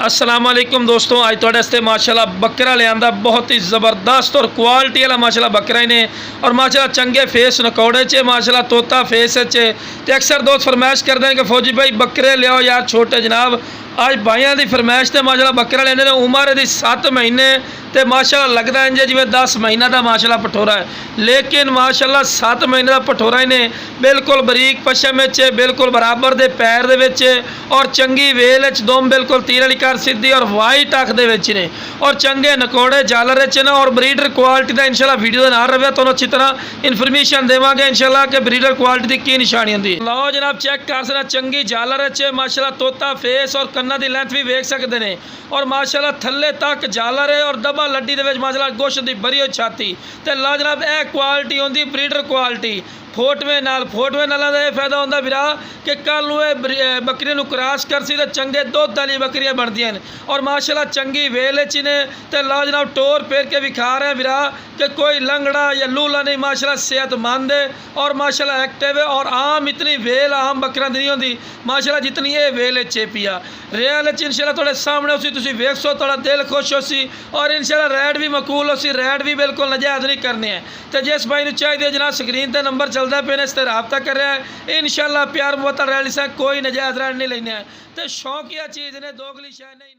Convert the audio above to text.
अस्सलाम वालेकुम दोस्तों, अज तुहाडे वास्ते माशाल्लाह बकरा लियांदा बहुत ही ज़बरदस्त और क्वालिटी वाला माशाल्लाह बकरा ही ने। और माशाल्लाह चंगे फेस नकौड़े च माशाल्लाह तोता फेस च। तो अक्सर दोस्त फरमाइश करते हैं कि फौजी भाई बकरे लियाओ यार छोटे जनाब। अज भाइयों की फरमाइश से माशाल्लाह बकरा लेने ने। उम्र यदि 7 महीने तो माशाल्लाह लगता है जिवें 10 महीना का माशाल्लाह पठोरा है, लेकिन माशाल्लाह 7 महीने का पठोरा ही ने। बिल्कुल बरीक पशम बिल्कुल बराबर दे पैर दे विच और चंगी वेल दुम बिल्कुल तीर वाली कर सीधी और वाइट अख दे विच ने और चंगे नकौड़े जालर च ना। और ब्रीडर क्वालिटी का इंशाल्लाह वीडियो नाल रहे तो अच्छी तरह इन्फॉर्मेशन देवांगे इंशाल्लाह कि ब्रीडर क्वालिटी की निशानी होंदी। लो जनाब चेक कर सकते चंगी जालर च माशाल्लाह तोता फेस और कन्ना की लेंथ भी वेख सकते हैं। और माशाल्लाह थल्ले तक जालर है और दबा लड्डी दे विच माशाल्लाह गोश्त की भरी हुई छाती। तो ला जनाब यह क्वालिटी होंदी ब्रीडर क्वालिटी। फोटवे नाल यह फायदा होंदा विरा कि कल बकरी नूं क्रॉस कर सी तो चंगे दुध वाली बकरियां बनदियां और माशाल्लाह चंगी वेल च ने। तो ला जनाब टोर फेर के विखा रहे हैं विरा कि कोई लंगड़ा या लूला नहीं, माशाल्लाह सेहतमंद है और माशाल्लाह एक्टिव है। और आम इतनी वेल आम बकरियां दी नहीं होंदी माशाल्लाह जितनी ये वेल चेपी आ। रियल च इंशाल्लाह थोड़े सामने उसी तुसीं वेख सो, थोड़ा दिल खुश हो सी और इंशाल्लाह रैड भी मकूल हो सी। रैड भी बिल्कुल नजायज़ नहीं करने हैं। तो जिस भाई नूं चाहिए जनाब स्क्रीन पर नंबर चलता पे ने इस तरह रबता कर रहा है। इंशाल्लाह प्यार मुहब्बत रैड से कोई नजायज़ रैड नहीं लेना है। तो शौकिया चीज़ ने दोगली शायद नहीं।